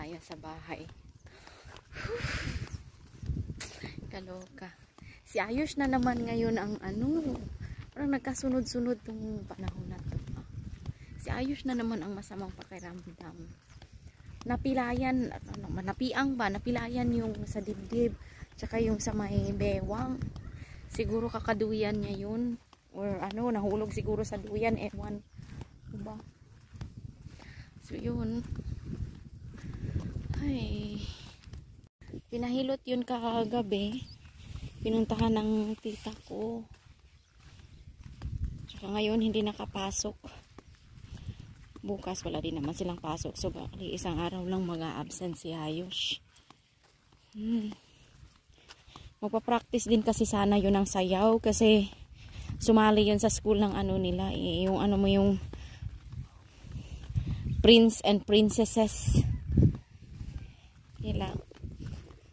tayo sa bahay. Kaloka. Si Ayush na naman ngayon ang parang nagkasunod-sunod tong panahon na to. Si Ayush na naman ang masamang pakiramdam. Napilayan, napilayan yung sa dibdib, tsaka yung sa may bewang. Siguro kakaduyan niya yun. Or nahulog siguro sa duyan, ewan. Diba? So yun. Ay. Pinahilot yun kagabi. Pinuntahan ng tita ko. Tsaka ngayon hindi nakapasok. Bukas wala din naman silang pasok. So bali isang araw lang mag-a-absent si Ayush. Magpa-practice din kasi sana yun ng sayaw. Kasi sumali yun sa school ng nila. Yung yung Prince and Princesses nila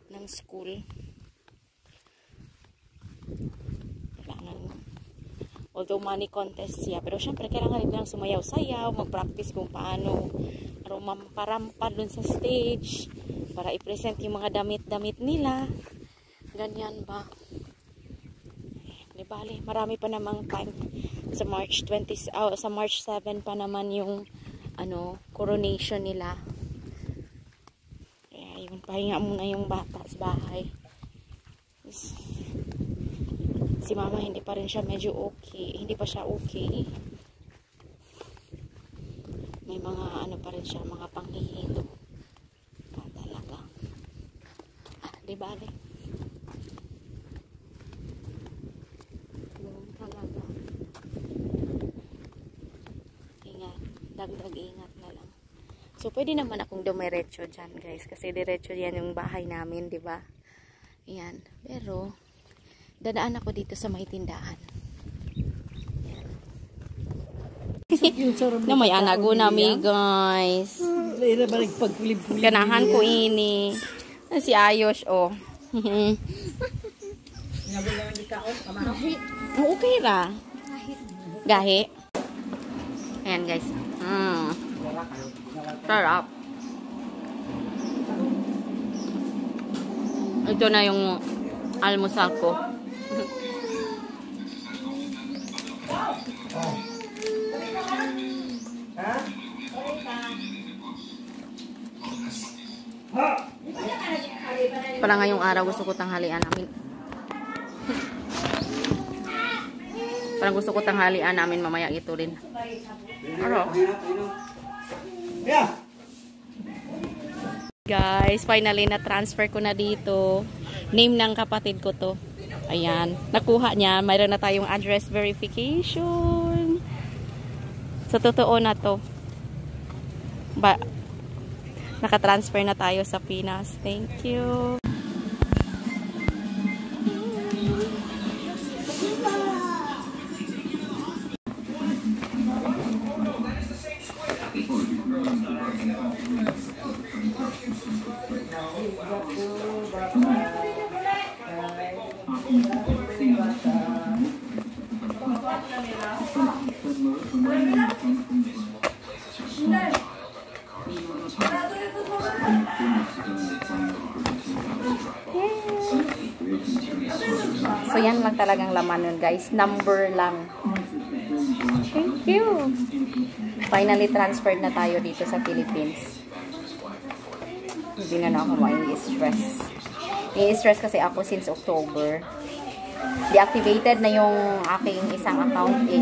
ng school. Although money contest siya, pero syempre kailangan rin lang sumayaw-sayaw, mag-practice kung paano parampad dun sa stage para i-present yung mga damit-damit nila. Ganyan ba? Di bale, marami pa namang time sa March 20 sa March 7 pa naman yung coronation nila. Kaya yun, pahinga muna yung bata sa bahay. Si mama hindi pa rin siya medyo okay. Hindi pa siya okay. May mga pa rin siya, mga panghihilo. Talaga. Di bale. Talaga. Ingat. Dagdag ingat na lang. So, pwede naman akong dumiretso dyan, guys. Kasi diretso yan yung bahay namin, di ba? Ayan. Pero dadaan ako dito sa may tindahan. Na may anago nami, guys. Ganahan ko ini. Si Ayush, oh. Okay ra. Gahi. Ayan, guys. Sarap. Ito na yung almusal ko. Pala ngayong araw gusto ko tanghalian namin. Parang gusto ko tanghalian namin mamaya ito rin. Guys, finally na transfer ko na dito. Name ng kapatid ko to. Ayan, nakuha niya. Mayroon na tayong address verification. So, totoo na to. Naka-transfer na tayo sa Pinas. Thank you. So yan lang talagang laman nun, guys. Number lang. Thank you. Finally transferred na tayo dito sa Philippines. Hindi na ako mai-stress. I-stress kasi ako since October. Deactivated na yung aking isang account eh.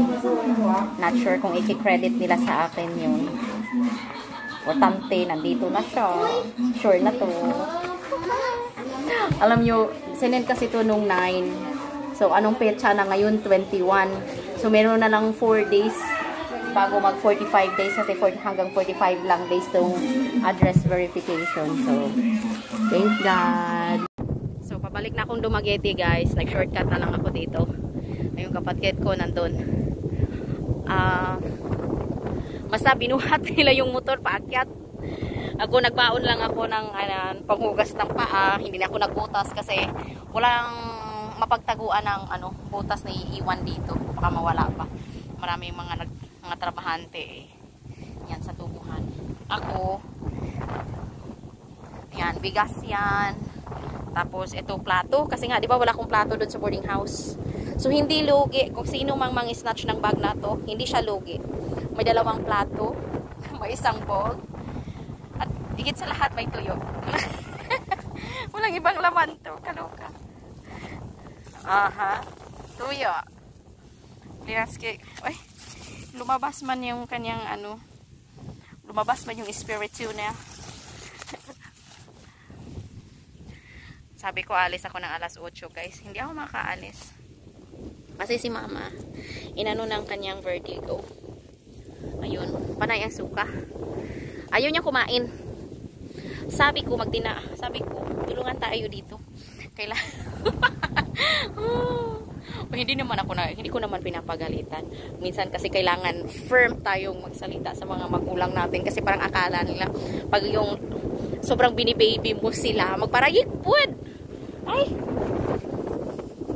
Not sure kung i-credit nila sa akin yun. Importante, nandito na siya. Sure na to. Alam nyo, sinend kasi to nung 9. So, anong petsa na ngayon? 21. So, meron na lang 4 days bago mag 45 days. Kasi hanggang 45 lang days tong address verification. So, thank God. So, pabalik na akong Dumaguete, guys. Nag-shortcut na lang ako dito. Ayun, kapatid ko nandun. Basta binuhat nila yung motor paakyat. Ako nagbaon lang ako ng panghugas ng paa. Hindi na ako nagbutas kasi walang mapagtaguan ng butas na iiwan dito. Baka mawala pa. Maraming mga trabahante yan sa tubuhan. Ako Yan, bigas yan. Tapos, ito, plato. Kasi nga, di ba, wala akong plato doon sa boarding house. So, hindi lugi. Kung sino mang snatch ng bag na to, hindi siya lugi. May 2 plato. May 1 bowl. At, higit sa lahat, may tuyo. Walang ibang laman to. Kaloka. Aha. Tuyo. Linaski. Ay, lumabas man yung kanyang ano. Lumabas man yung spiritual niya. Sabi ko, alis ako ng alas 8, guys. Hindi ako makaalis. Kasi si mama, inano ng kanyang vertigo. Ayun, panay ang suka. Ayaw niya kumain. Sabi ko, sabi ko, tulungan tayo dito. Kailangan. Hindi ko naman pinapagalitan. Minsan kasi kailangan firm tayong magsalita sa mga magulang natin. Kasi parang akala nila, pag yung sobrang binibaby mo sila, magparayikpud. Ay,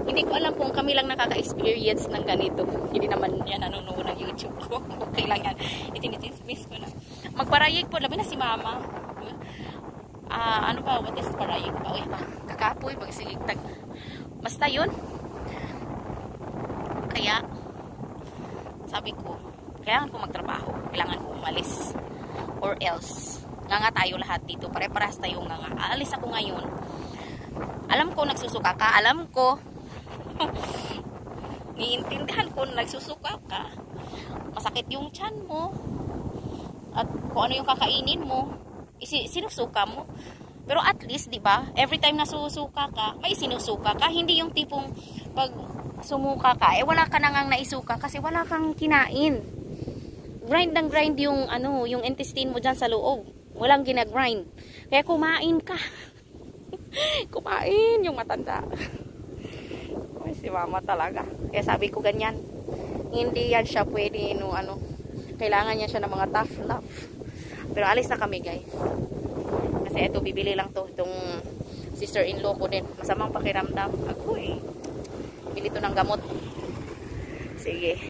hindi ko alam kung kami lang nakaka-experience ng ganito. Hindi naman yan nanonood ng YouTube ko. Okay lang yan. Itinitismiss ko na. Magparayik po. Labi na si mama. Ano ba? What is parayik pa? Uy, kakapoy. Pagsiligtag. Basta yun. Kaya, sabi ko, kailangan ko magtrabaho. Kailangan ko umalis. Or else, nga tayo lahat dito. Pare-paras tayo nga. Aalis ako ngayon. Alam ko nagsusuka ka. Alam ko. Niintindihan ko nagsusuka ka. Masakit yung tiyan mo. At kung ano yung kakainin mo, sinusuka mo. Pero at least, di ba, every time na susuka ka, may sinusuka ka. Hindi yung tipong pag sumuka ka, wala ka nang naisuka kasi wala kang kinain. Grind ng grind yung, yung intestine mo dyan sa loob. Walang ginagrind. Kaya kumain ka. Kumain yung matanda. Ay, si mama talaga. Kaya sabi ko ganyan. Hindi yan siya pwede, kailangan yan siya ng mga tough love. Pero alis na kami, guys. Kasi ito, bibili lang to. Itong sister-in-law ko din. Masamang pakiramdam. Ako bili to ng gamot. Sige.